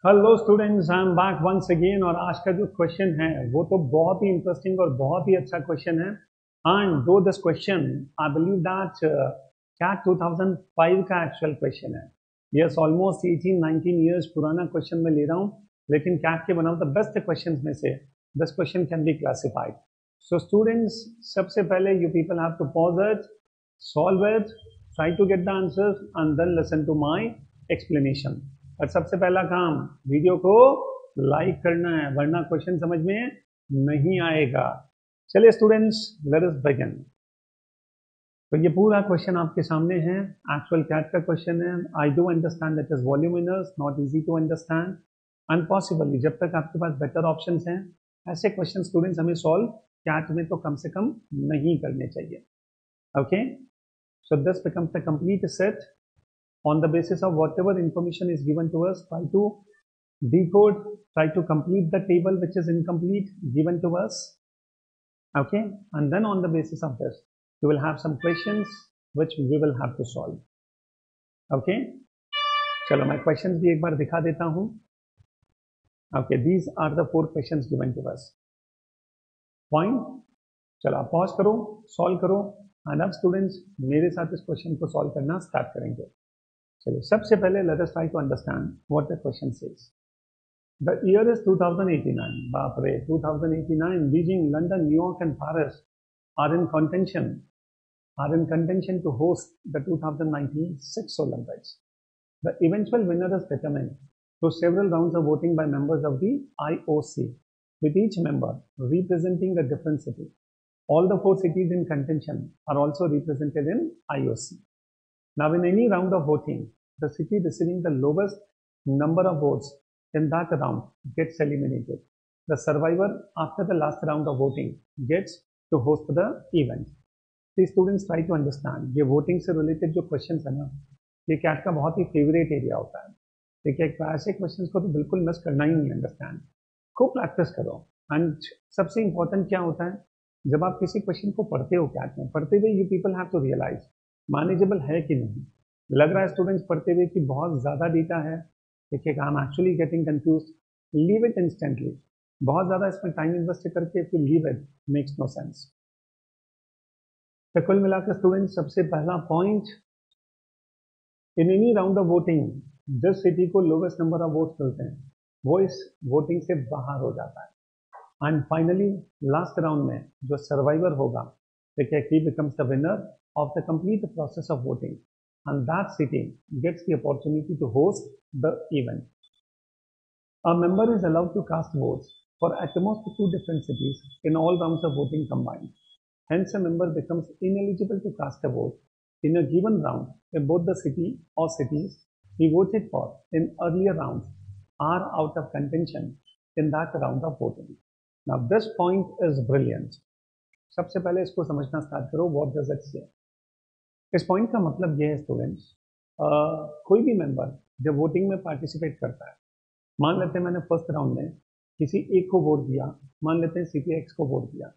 Hello students, I am back once again. और आज का जो क्वेश्चन है वो तो बहुत ही इंटरेस्टिंग और बहुत ही अच्छा क्वेश्चन है। And do this question I believe that CAT 2005 का एक्चुअल क्वेश्चन है। यस, ऑलमोस्ट 18-19 ईयर्स पुराना क्वेश्चन मैं ले रहा हूँ, लेकिन कैट के one of the best question में से this question can be classified. So students, सबसे पहले you people have to pause it, solve it, try to get the answers and then listen to my explanation. और सबसे पहला काम, video को like करना है, वरना क्वेश्चन समझ में नहीं आएगा। चलिए स्टूडेंट्स, लेट अस बिगिन। तो ये पूरा क्वेश्चन आपके सामने है, एक्चुअल कैट का क्वेश्चन है। I do understand that is voluminous, not easy to understand and possibly जब तक आपके पास बेटर ऑप्शंस हैं, ऐसे क्वेश्चन स्टूडेंट्स हमें सॉल्व कैट में तो कम से कम नहीं करने चाहिए। Okay, so this becomes the complete set. On the basis of whatever information is given to us, try to decode, try to complete the table which is incomplete given to us. Okay, and then on the basis of this, you will have some questions which we will have to solve. Okay, चलो मैं questions भी एक बार दिखा देता हूँ. Okay, these are the 4 questions given to us. Fine. चलो आप pause करो, सॉल्व करो, एंड अब स्टूडेंट्स मेरे साथ इस क्वेश्चन को सॉल्व करना स्टार्ट करेंगे। चलिए सबसे पहले let us try to understand what the question says. The year is 2089. बाप रे, 2089. Beijing, London, New York and Paris are in contention to host the 2019 Six Olympics. The eventual winner is determined through several rounds of voting by members of the IOC, with each member representing a different city. All the 4 cities in contention are also represented in IOC. Now, in any round of voting, the city receiving the lowest number of votes in that round gets eliminated. The survivor after the last round of voting gets to host the event. These students try to understand. ये voting से related जो questions है ना, ये cat का बहुत ही favourite area होता है। देखिए, ऐसे क्वेश्चंस को तो बिल्कुल मिस करना ही नहीं। अंडरस्टैंड, खूब प्रैक्टिस करो। एंड सबसे इंपॉर्टेंट क्या होता है, जब आप किसी क्वेश्चन को पढ़ते हो कैट में, पढ़ते हुए you people have to realise manageable है कि नहीं। लग रहा है स्टूडेंट्स पढ़ते हुए कि बहुत ज़्यादा डेटा है, देखिए I am actually getting confuse, leave it instantly. बहुत ज़्यादा इसमें टाइम इन्वेस्ट करके फिर leave it makes no sense. तो कुल मिलाकर स्टूडेंट्स, सबसे पहला point, in any round of voting जिस सिटी को लोवेस्ट नंबर ऑफ वोट्स मिलते हैं वो इस वोटिंग से बाहर हो जाता है। एंड फाइनली लास्ट राउंड में जो सर्वाइवर होगा, देखिए ही becomes the winner of the complete process of voting, and that city gets the opportunity to host the event. A member is allowed to cast votes for at most 2 different cities in all rounds of voting combined. Hence, a member becomes ineligible to cast a vote in a given round if both the city or cities he voted for in earlier rounds are out of contention in that round of voting. Now, this point is brilliant. सबसे पहले इसको समझना start करो, what does it say? इस point का मतलब यह है स्टूडेंट्स, कोई भी मेंबर जब वोटिंग में पार्टिसिपेट करता है, मान लेते हैं मैंने फर्स्ट राउंड में किसी एक को वोट दिया, मान लेते हैं सिटी एक्स को वोट दिया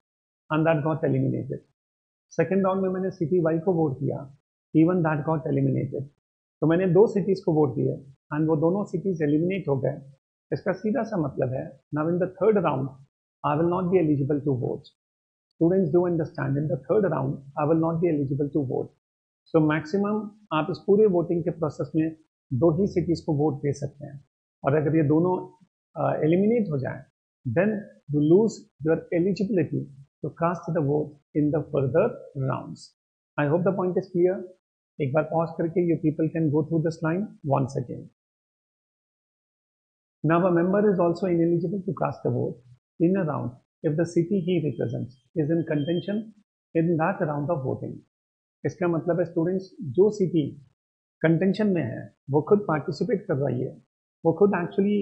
and that got eliminated. Second round में मैंने सिटी वाई को वोट दिया, इवन दैट गॉट एलिमिनेटेड। तो मैंने 2 सिटीज़ को वोट दिए एंड वो दोनों सिटीज़ एलिमिनेट हो गए। इसका सीधा सा मतलब है, now in the third round I will not be eligible to vote. Students do understand, in the third round I will not be eligible to vote. So maximum आप इस पूरे वोटिंग के प्रोसेस में 2 ही सिटीज़ को vote दे सकते हैं, और अगर ये दोनों एलिमिनेट हो जाएं, then you lose your eligibility to cast the vote in the further rounds. I hope the point is clear. एक बार पॉज करके you people can go through this line once again. Now a member is also ineligible to cast the vote in a round if the city he represents is in contention in that round of voting. इसका मतलब है students, जो city contention में है वो खुद participate कर रही है, वो खुद एक्चुअली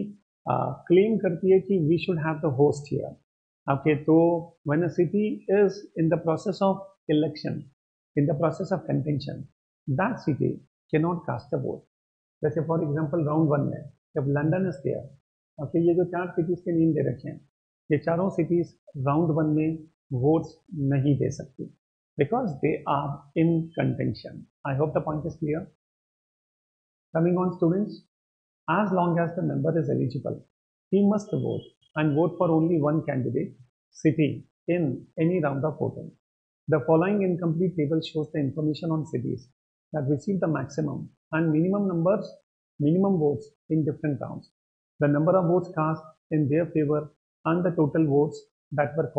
क्लेम करती है कि we should have the host here. Okay, तो when a city is in the process of election, in the process of contention, that city can not cast a vote. जैसे फॉर एग्जांपल राउंड 1 में जब London is there, okay, ये जो 4 cities के name दे रखे हैं, ये चारों सिटीज़ राउंड 1 में वोट्स नहीं दे सकती because they are in contention. I hope the point is clear. Coming on students, As long as the member is eligible, he must vote and vote for only one candidate city in any round of voting. The following incomplete table shows the information on cities that received the maximum and minimum votes in different rounds, the number of votes cast in their favor, and the total votes that were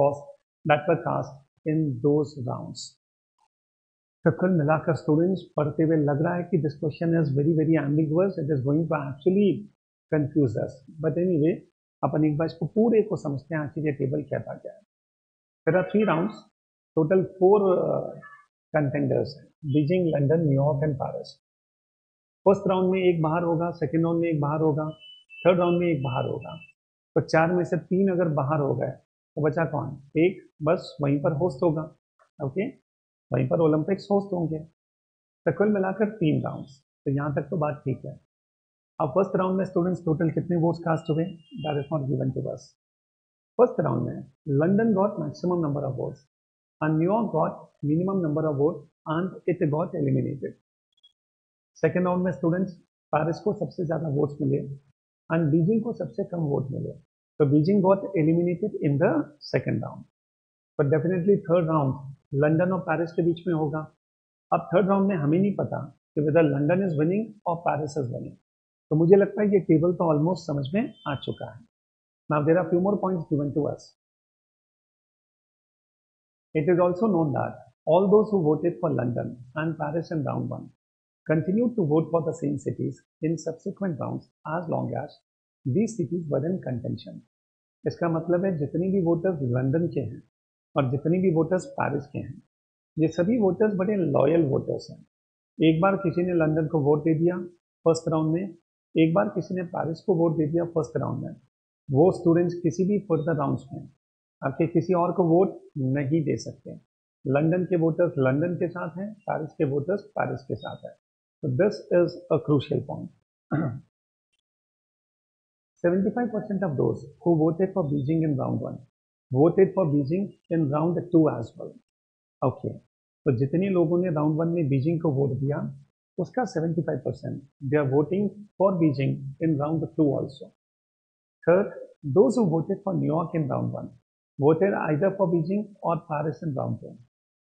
cast in those rounds. तो कुल मिलाकर students पढ़ते हुए लग रहा है कि this question is very very ambiguous, it is going to actually confuse us, but anyway अपन एक बार इसको पूरे को समझते हैं आखिर ये टेबल कहता क्या है. There are 3 rounds, total 4 contenders हैं, Beijing, London, New York and Paris. First round में एक बाहर होगा, सेकेंड राउंड में एक बाहर होगा, थर्ड राउंड में एक बाहर होगा. तो 4 में से 3 अगर बाहर हो गए तो बचा कौन? एक, बस वहीं पर होस्ट होगा. ओके, वहीं पर ओलंपिक्स होस्ट होंगे. तो कुल मिलाकर 3 राउंड्स. तो यहाँ तक तो बात ठीक है. अब फर्स्ट राउंड में स्टूडेंट्स टोटल कितने वोट्स कास्ट हुए? That is not given to us. First round में London got maximum number of votes and New York got minimum number of votes and it got eliminated. Second round में students Paris को सबसे ज़्यादा votes मिले and Beijing को सबसे कम vote मिले, तो Beijing got eliminated in the second round. But definitely third round London और पेरिस के बीच में होगा. अब थर्ड राउंड में हमें नहीं पता कि वेदर लंदन इज विनिंग और पेरिस इज विनिंग. तो मुझे लगता है ये टेबल तो ऑलमोस्ट समझ में आ चुका है. Now there are few more points given to us. It is also known that all those who voted for London and Paris in round 1 continued to vote for the same cities in subsequent rounds as long as these cities were in contention. इसका मतलब है जितने भी voters London के हैं और जितने भी वोटर्स पेरिस के हैं, ये सभी वोटर्स बड़े लॉयल वोटर्स हैं. एक बार किसी ने लंदन को वोट दे दिया फर्स्ट राउंड में, एक बार किसी ने पेरिस को वोट दे दिया फर्स्ट राउंड में, वो स्टूडेंट्स किसी भी फर्दर राउंड्स में आपके किसी और को वोट नहीं दे सकते. लंदन के वोटर्स लंदन के साथ हैं, पेरिस के वोटर्स पेरिस के साथ हैं. तो this is a crucial point. 75% of those who voted for Beijing in round 1 voted for Beijing in round 2 as well. Okay, तो जितने लोगों ने राउंड 1 में बीजिंग को वोट दिया उसका 75% they are voting for Beijing in round 2 also. Third, those who voted for New York in round 1 voted either for Beijing or Paris in round 2.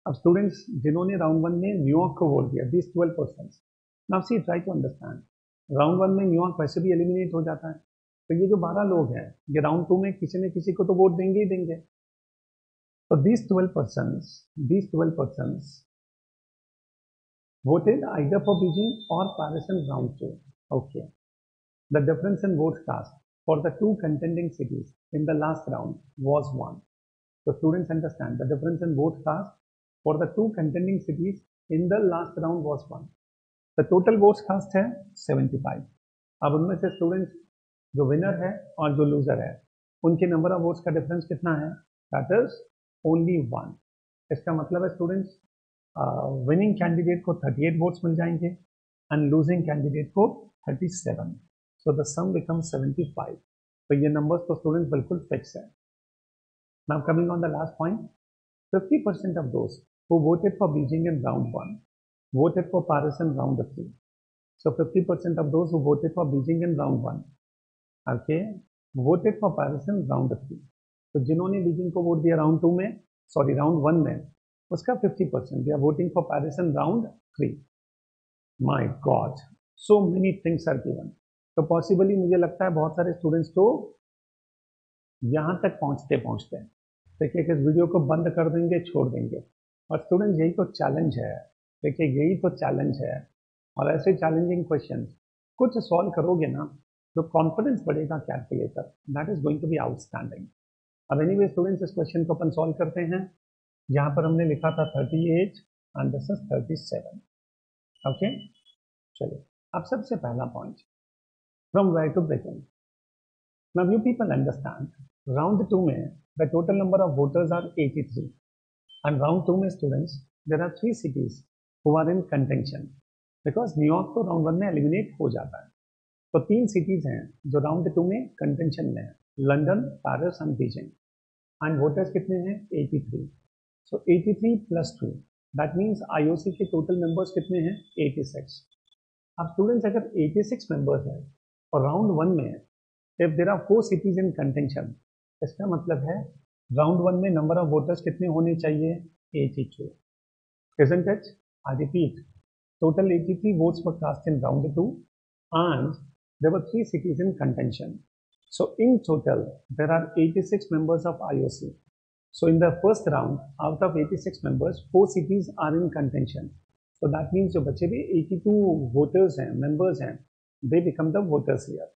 अब students जिन्होंने राउंड 1 में न्यूयॉर्क को vote दिया, this 12%. Now see try to understand, round 1 में New York वैसे भी eliminate हो जाता है, तो ये जो 12 लोग हैं ये राउंड 2 में किसी न किसी को तो वोट देंगे ही देंगे. तो these 12% voted either for Beijing or Paris in round 2. Okay, the difference in votes cast for the two contending cities in the last round was 1. So students understand the difference in votes cast for the two contending cities in the last round was 1. The total votes cast है 75. अब उनमें से students जो winner है और जो loser है उनके नंबर ऑफ वोट्स का डिफरेंस कितना है? That is only 1. इसका मतलब है स्टूडेंट्स विनिंग कैंडिडेट को 38 वोट्स मिल जाएंगे एंड लूजिंग कैंडिडेट को 37. So the sum becomes 75. तो ये नंबर्स तो स्टूडेंट्स बिल्कुल फिक्स है. Now coming on the last point, 50% of those who voted for Beijing in round 1 voted for Paris in round 3. So 50% of those who voted for Beijing in round 1, okay, voted for Paris in round 3. तो जिन्होंने Beijing को vote दिया round 2 में, sorry round 1 में, उसका 50% they are voting for Paris in round 3. My God, so many things are given. तो possibly मुझे लगता है बहुत सारे स्टूडेंट्स तो यहाँ तक पहुँचते देखिए कि इस वीडियो को बंद कर देंगे, छोड़ देंगे. और स्टूडेंट्स यही तो चैलेंज है. देखिए यही तो चैलेंज है. और ऐसे चैलेंजिंग क्वेश्चन कुछ सॉल्व करोगे ना तो कॉन्फिडेंस बढ़ेगा calculator. That is going to be outstanding. अब एनीवे स्टूडेंट्स इस क्वेश्चन को अपन सॉल्व करते हैं. यहाँ पर हमने लिखा था 38 एंड दिस इज 37. ओके, चलिए अब सबसे पहला point, from where to begin. Now you people understand, round 2 में the total number of voters are 83 and round 2 में students there are 3 cities who are in contention because New York तो round 1 में eliminate हो जाता है. तो 3 cities हैं जो round 2 में contention में है, London, Paris and Beijing. and voters कितने हैं? 83. So 83 plus 2 that means IOC के total members कितने हैं? 86. अब students अगर 86 members हैं और राउंड 1 में if there are 4 cities in contention, इसका मतलब है राउंड 1 में नंबर ऑफ वोटर्स कितने होने चाहिए? 82. Isn't it? I repeat, total 83 votes were cast in round 2 and there were 3 cities in contention. So in total, there are 86 members of IOC. So in the first round, out of 86 members, 4 cities are in contention. So that means जो बचे भी 82 voters हैं, members हैं, they become the voters here.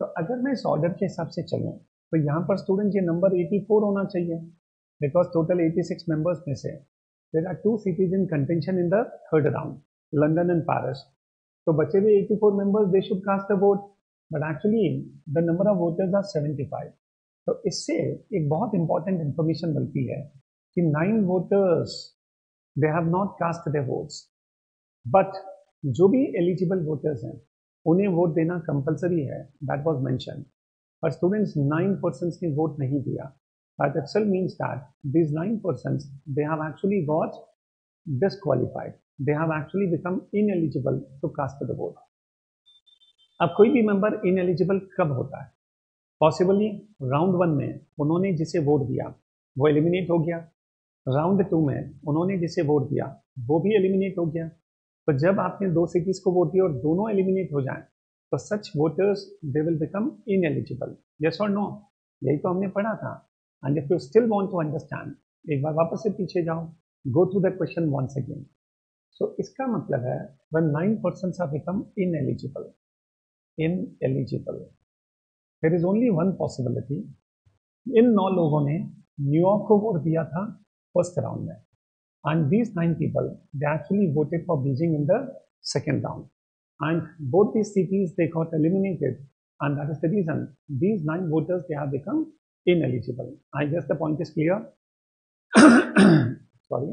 तो अगर मैं इस order के हिसाब से चलूँ तो यहाँ पर स्टूडेंट ये नंबर 84 होना चाहिए, बिकॉज टोटल 86 मेंबर्स में से there are 2 cities in contention in the third round, London and Paris. तो बचे भी 84 members, they should cast a vote, but actually the number of voters are 75. तो इससे एक बहुत इंपॉर्टेंट इंफॉर्मेशन मिलती है कि 9 voters they have not cast their votes, but जो भी एलिजिबल वोटर्स हैं उन्हें वोट देना कंपलसरी है, दैट वाज मेंशन, पर स्टूडेंट्स 9 पर्सन्स ने वोट नहीं दिया. That itself means that these 9 persons, they have actually got disqualified. They have actually become ineligible to cast the vote. अब कोई भी मेंबर ineligible कब होता है? Possibly राउंड 1 में उन्होंने जिसे वोट दिया वो एलिमिनेट हो गया, राउंड 2 में उन्होंने जिसे वोट दिया वो भी एलिमिनेट हो गया. तो जब आपने 2 सिटीज को वोट दिया और दोनों एलिमिनेट हो जाएं तो such voters they will become ineligible. Yes और नो? यही तो हमने पढ़ा था. And if you still want to understand, एक बार वापस से पीछे जाओ, go through the question once again. So इसका मतलब है when 9 persons have become ineligible, there is only one possibility. इन 9 लोगों ने न्यूयॉर्क को वोट दिया था फर्स्ट राउंड में, and these 9 people they actually voted for Beijing in the second round, and both these cities they got eliminated, and that is the reason these 9 voters they have become ineligible. I guess the point is clear. Sorry.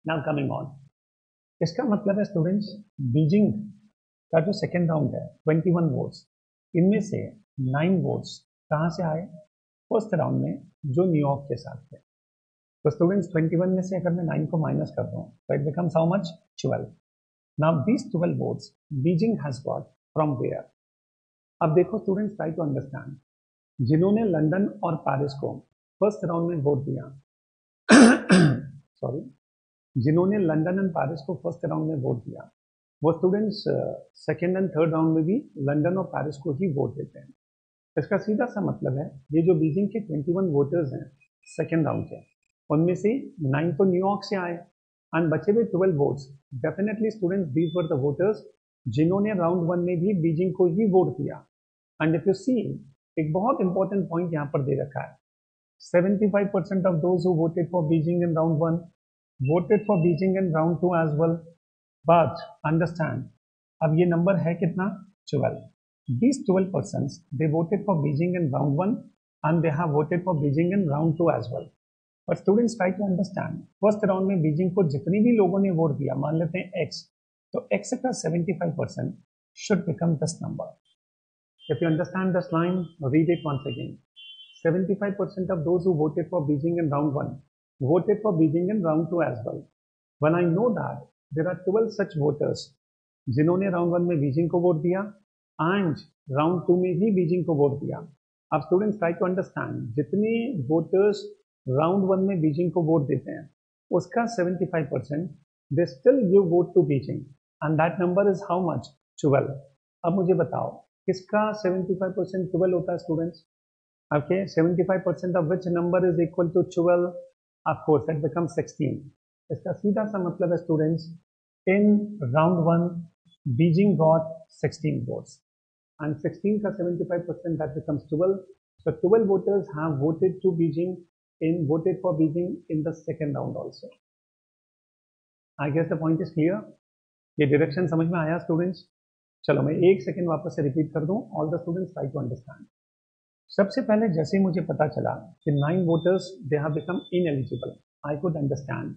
Now coming on. इसका मतलब है students Beijing का जो second round है 21 votes, इनमें से 9 votes कहाँ से आए? फर्स्ट राउंड में जो न्यूयॉर्क के साथ थे. तो स्टूडेंट्स 21 में से अगर मैं 9 को माइनस कर दूँ तो it becomes how much? 12. Now these 12 votes Beijing has got from where? अब देखो स्टूडेंट्स, ट्राई टू अंडरस्टैंड. जिन्होंने लंदन और पेरिस को फर्स्ट राउंड में वोट दिया सॉरी जिन्होंने लंदन एंड पेरिस को फर्स्ट राउंड में वोट दिया वो students second and third round में भी लंदन और पेरिस को ही वोट देते हैं. इसका सीधा सा मतलब है ये जो बीजिंग के 21 वोटर्स हैं सेकेंड राउंड के, उनमें से 9 तो न्यूयॉर्क से आए एंड बचे हुए 12 votes. Definitely students these were the voters जिन्होंने राउंड 1 में भी बीजिंग को ही वोट दिया. एंड इफ यू सी, एक बहुत इंपॉर्टेंट पॉइंट यहाँ पर दे रखा है, 75% of those who voted for Beijing in round 1 voted for Beijing in round 2 as well. But understand, अब ये नंबर है कितना? 12. These 12 persons they voted for Beijing in round 1 and they have voted for Beijing in round 2 as well. But students try to understand, first round में Beijing को जितनी भी लोगों ने वोट दिया, मान लेते हैं x, तो x का 75% should become this number. If you understand this line, read it once again. 75% of those who voted for Beijing in round 1 voted for Beijing in round 2 as well. When I know that there are 12 such voters जिन्होंने round 1 में Beijing को vote दिया and round 2 में भी Beijing को vote दिया. अब students try to understand, जितने वोटर्स राउंड 1 में बीजिंग को वोट देते हैं उसका 75% they still give vote to Beijing and that number is how much? 12. अब मुझे बताओ किसका 75% 12 होता है students? Okay, 75% of which number is equal to 12? Of course it becomes 16. इसका सीधा सा मतलब है students, in round 1 Beijing got 16 votes and 16 का 75% that becomes 12. So 12 voters have voted to Beijing voted for Beijing in the second round also. I guess the point is clear. ये direction समझ में आया स्टूडेंट्स? चलो मैं एक second वापस से रिपीट कर दूं. All the students try to understand. सबसे पहले जैसे ही मुझे पता चला कि 9 voters they have become ineligible, I could understand.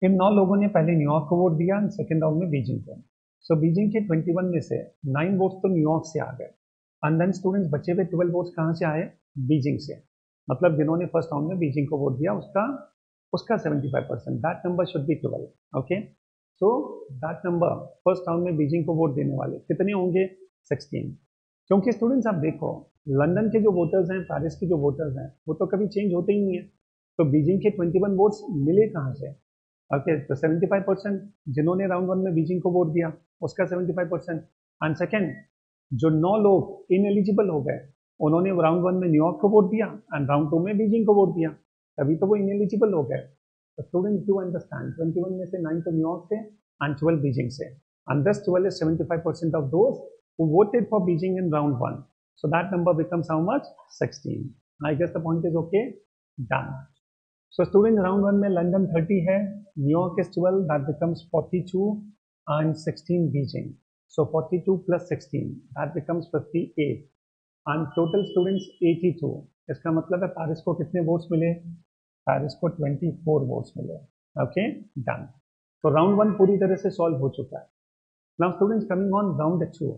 इन 9 लोगों ने पहले न्यूयॉर्क को वोट दिया एंड सेकेंड राउंड में बीजिंग को. सो बीजिंग के 21 में से 9 वोट्स तो न्यूयॉर्क से आ गए एंड देन स्टूडेंट्स बचे हुए 12 वोट्स कहाँ से आए? बीजिंग से. मतलब जिन्होंने फर्स्ट राउंड में बीजिंग को वोट दिया उसका 75%, that number should be 12. Okay, so that number first round में बीजिंग को वोट देने वाले कितने होंगे? 16। क्योंकि स्टूडेंट्स आप देखो, लंदन के जो वोटर्स हैं, पेरिस के जो वोटर्स हैं, वो तो कभी चेंज होते ही नहीं है। तो बीजिंग के 21 वोट्स मिले कहाँ से? ओके, तो 75% जिन्होंने राउंड 1 में बीजिंग को वोट दिया उसका 75%। एंड सेकेंड, जो 9 लोग इनएलिजिबल हो गए उन्होंने राउंड 1 में न्यूयॉर्क को वोट दिया एंड राउंड 2 में बीजिंग को वोट दिया, तभी तो वो इनएलिजिबल हो गए। तो स्टूडेंट्स डू अंडरस्टैंड, 21 में से 9 तो न्यूयॉर्क से एंड 12 बीजिंग से, and this 12 is 75% of those who voted for Beijing in round 1. So that number becomes how much? 16. I guess the point is okay? Done. So students, round 1 में London 30 है, New York is 12, that becomes 42 and 16 Beijing. So 42 plus 16, that becomes 58. And total students 82. इसका मतलब है Paris को कितने votes मिले? Paris को 24 votes मिले। Okay, done. तो राउंड 1 पूरी तरह से सॉल्व हो चुका है। Now students, coming on round 2.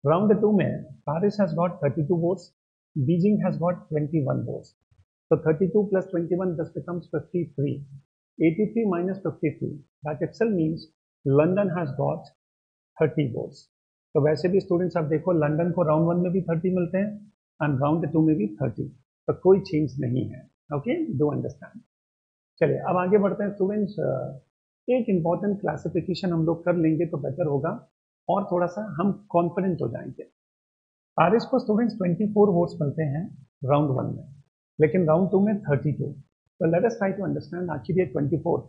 Round 2 में Paris has got 32 votes, Beijing has got 21 votes. So 32 plus 21 thus becomes 53. 83 minus 53, that itself means London has got 30 votes. तो वैसे भी स्टूडेंट्स आप देखो, लंदन को राउंड 1 में भी 30 मिलते हैं एंड राउंड 2 में भी 30, तो कोई चेंज नहीं है। Okay, do understand. चलिए अब आगे बढ़ते हैं स्टूडेंट्स। एक इंपॉर्टेंट क्लासिफिकेशन हम लोग कर लेंगे तो बेटर होगा और थोड़ा सा हम कॉन्फिडेंट हो जाएंगे। पेरिस को स्टूडेंट्स 24 वोट्स मिलते हैं राउंड 1 में, लेकिन राउंड 2 में 32। तो let us try to understand आखिर ये 24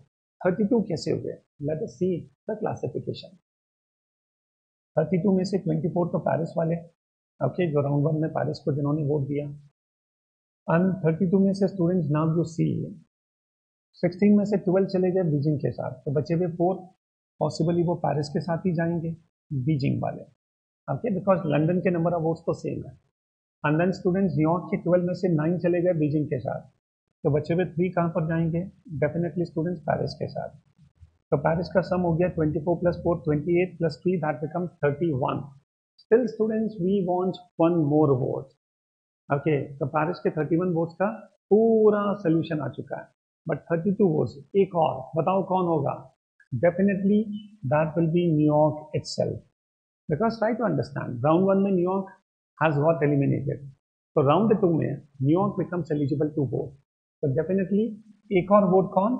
32 कैसे हुए। Let us see the classification. 32 में से 24 तो पेरिस वाले, ओके, जो राउंड 1 में पेरिस को जिन्होंने वोट दिया। एंड 32 में से स्टूडेंट्स नाउ यू सी 16 में से 12 चले गए बीजिंग के साथ, तो बचे हुए 4 पॉसिबली वो पेरिस के साथ ही जाएंगे, बीजिंग वाले। ओके, बिकॉज लंदन के नंबर ऑफ वोट्स तो सेम है। एंड देन स्टूडेंट्स न्यूयॉर्क के 12 में से 9 चले गए बीजिंग के साथ, तो बचे हुए 3 कहाँ पर जाएंगे? डेफिनेटली स्टूडेंट्स पेरिस के साथ। तो पेरिस का सम हो गया 24 plus 4 28 plus 3, that becomes 31। Still students we want one more vote. Okay, तो पेरिस के 31 वोट्स का पूरा सोल्यूशन आ चुका है, बट 32 वोट्स एक और, बताओ कौन होगा? Definitely that will be New York itself. Because try to understand, round 1 में न्यूयॉर्क हैज गॉट एलिमिनेटेड, तो राउंड 2 में New York becomes eligible to vote, तो डेफिनेटली एक और वोट कौन?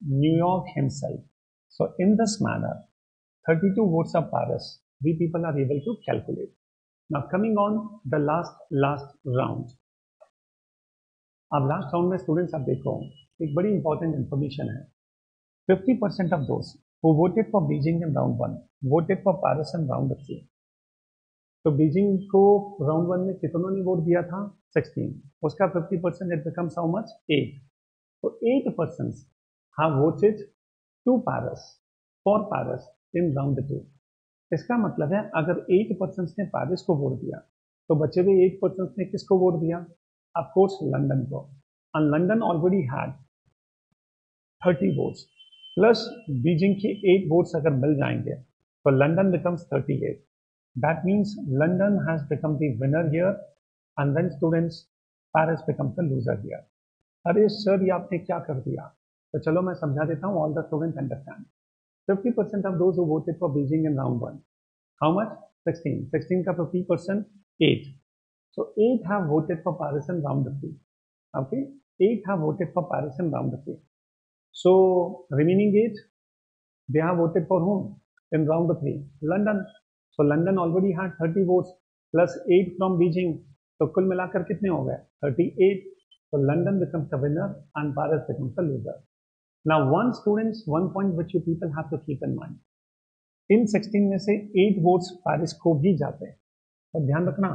New York himself. So in this manner, 32 votes of Paris, we people are able to calculate. Now coming on the last round. अब last round में students आप देखो, एक बड़ी इंपॉर्टेंट इंफॉर्मेशन है। 50% of those who voted for Beijing in round 1 voted for Paris in round 3. तो Beijing को round 1 में कितनों ने वोट दिया था? 16। उसका 50% it becomes how much? 8. तो 8% have voted to Paris for Paris in round 2. इसका मतलब है अगर 8% ने पेरिस को वोट दिया तो बचे हुए 8% ने किसको वोट दिया? ऑफ कोर्स लंदन को। And London already had 30 votes plus Beijing के 8 वोट्स अगर मिल जाएंगे तो London becomes 38। That means London has become the winner here and then students Paris becomes the loser here. अरे सर ये आपने क्या कर दिया? तो चलो मैं समझा देता हूँ, all the students understand. 50% of those who voted for Beijing in round 1, how much? 16। 16 का 50% 8, so 8 have voted for Paris in round 3. Okay, 8 have voted for Paris in round 3. So remaining 8, they have voted for whom in round 3? London. So London already had 30 votes plus 8 from Beijing, तो कुल मिलाकर कितने हो गए? 38. So London becomes the winner and Paris becomes the loser. Now one students, one point which you people have to keep in mind. इन 16 में से 8 votes Paris को भी जाते हैं, और ध्यान रखना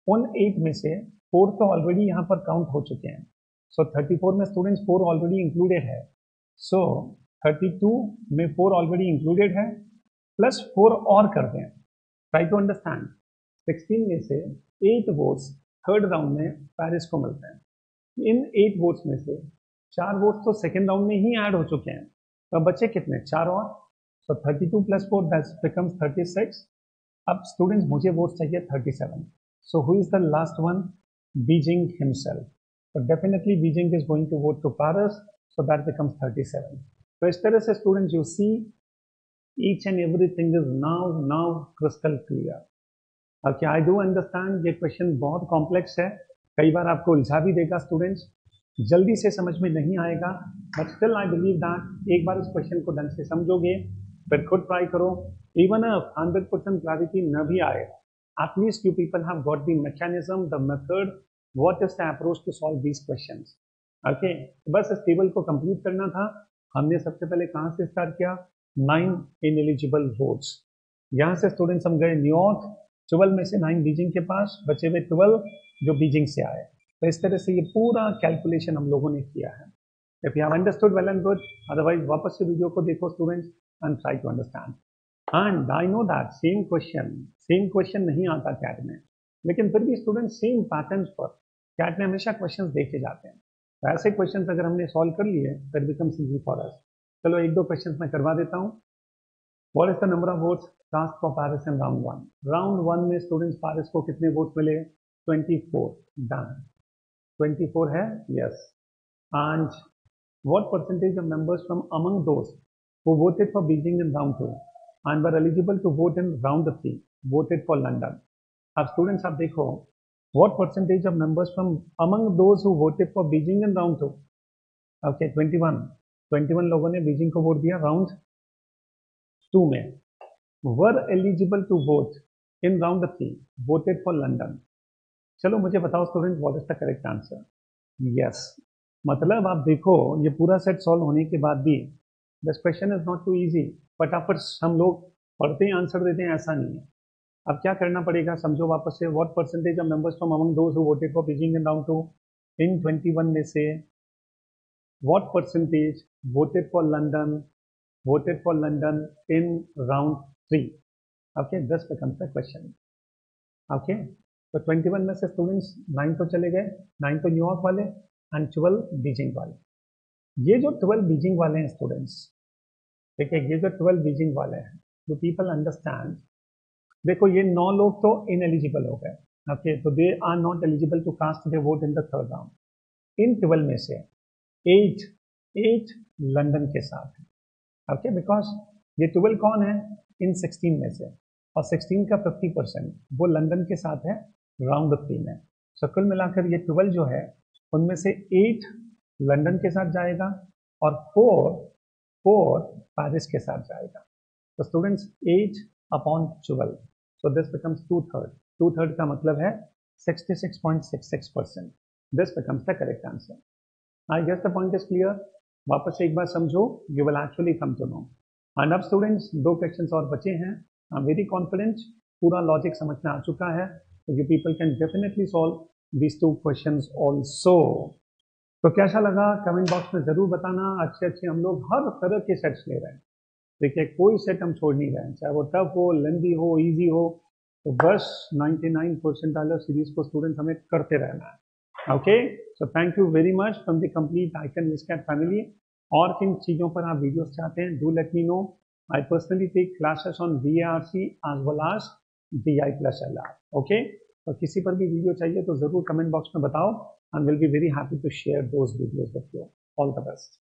उन 8 में से 4 तो ऑलरेडी यहाँ पर काउंट हो चुके हैं। सो 34 में स्टूडेंट्स 4 ऑलरेडी इंक्लूडेड है, सो 32 में 4 ऑलरेडी इंक्लूडेड है प्लस 4 और करते हैं। ट्राई टू अंडरस्टैंड, 16 में से 8 वोट्स थर्ड राउंड में पेरिस को मिलते हैं। इन 8 वोट्स में से 4 वोट्स तो सेकेंड राउंड में ही ऐड हो चुके हैं, तो बचे कितने? 4 और। So 32 plus 4 that becomes 36। अब स्टूडेंट्स मुझे वोट चाहिए 37। So who is the last one? Beijing himself. तो definitely Beijing is going to vote to Paris, so that becomes 37। तो इस तरह से students you see each and everything is now crystal clear. Okay, I do understand ये question बहुत complex है, कई बार आपको उलझा भी देगा स्टूडेंट्स, जल्दी से समझ में नहीं आएगा, but still I believe that एक बार इस क्वेश्चन को ढंग से समझोगे फिर खुद ट्राई करो, इवन 100% क्लैरिटी न भी आए, at least you people have got the mechanism, the method, what is the approach to solve these questions. Okay, बस इस टेबल को कंप्लीट करना था. हमने सबसे पहले कहाँ से स्टार्ट किया? 9 इनएलिजिबल वोट्स. यहाँ से स्टूडेंट्स हम गए न्यूयॉर्क, 12 में से 9 बीजिंग के पास, बचे हुए 12 जो बीजिंग से आए. तो इस तरह से ये पूरा कैलकुलेशन हम लोगों ने किया है. If you have understood well and good, otherwise वापस से वीडियो को देखो students and try to understand. And I know that same question नहीं आता कैट में, लेकिन फिर भी स्टूडेंट सेम पैटर्न्स पर कैट में हमेशा क्वेश्चन देखे जाते हैं. तो ऐसे क्वेश्चन अगर हमने सॉल्व कर लिए फिर बिकम्स इजी फॉर अस. चलो एक दो क्वेश्चन मैं करवा देता हूँ. What is the number of votes cast for Paris in round 1? Round 1 में स्टूडेंट्स पारिस को कितने वोट मिले? 24. डन. 24 है, yes. And what percentage of members from among those who voted for Beijing in round 2 and were eligible to vote in round 3 voted for London? अब students आप देखो, what percentage of members from among those who voted for Beijing in round 2? Okay, 21 लोगों ने Beijing को vote दिया round 2 में. were eligible to vote in round 3 voted for London. चलो मुझे बताओ student, what is the correct answer? Yes. मतलब आप देखो ये पूरा सेट सॉल्व होने के बाद भी this question is not too easy. फटाफट हम लोग पढ़ते ही आंसर देते हैं, ऐसा नहीं है. अब क्या करना पड़ेगा समझो वापस से. What percentage of members from among those who voted for Beijing in round 2? इन 21 में से what percentage voted for London in round 3? Okay, this becomes the question. Okay, तो 21 में से स्टूडेंट्स 9 तो चले गए, 9 तो न्यूयॉर्क वाले एंड 12 बीजिंग वाले. ये जो 12 बीजिंग वाले हैं स्टूडेंट्स, ठीक है, ये जो 12 बीजिंग वाले हैं, जो पीपल अंडरस्टैंड, देखो ये 9 लोग तो इनएलिजिबल हो गए. ओके, तो they are not eligible to cast their vote in the third round. इन 12 में से 8 लंदन के साथ है. ओके, बिकॉज ये 12 कौन है? इन 16 में से, और 16 का 50% वो लंदन के साथ है राउंड 3 में. सो कुल मिलाकर ये 12 जो है उनमें से 8 लंदन के साथ जाएगा और 4 पेरिस के साथ जाएगा. तो students 8 upon 12, so this becomes 2/3. 2/3 का मतलब है 66.66%. This becomes the correct answer. I guess the point is clear. वापस से एक बार समझो, you will actually come to know. And अब स्टूडेंट्स 2 क्वेश्चंस और बचे हैं. आई एम वेरी कॉन्फिडेंट पूरा लॉजिक समझ में आ चुका है. So you people can definitely solve these 2 questions also. तो कैसा लगा कमेंट बॉक्स में जरूर बताना. अच्छे हम लोग हर तरह के सेट्स ले रहे हैं. देखिए कोई सेट हम छोड़ नहीं रहे हैं, चाहे वो टफ हो, लेंदी हो, इजी हो. तो बस 99% सीरीज को स्टूडेंट हमें करते रहना है. Okay, so thank you very much from the complete icon Wiscat family. और किन चीज़ों पर आप वीडियोस चाहते हैं, do let me know. I personally take classes on VARC as well as DI+LR. Okay, तो किसी पर भी वीडियो चाहिए तो ज़रूर कमेंट बॉक्स में बताओ, and will be very happy to share those videos with you. All the best.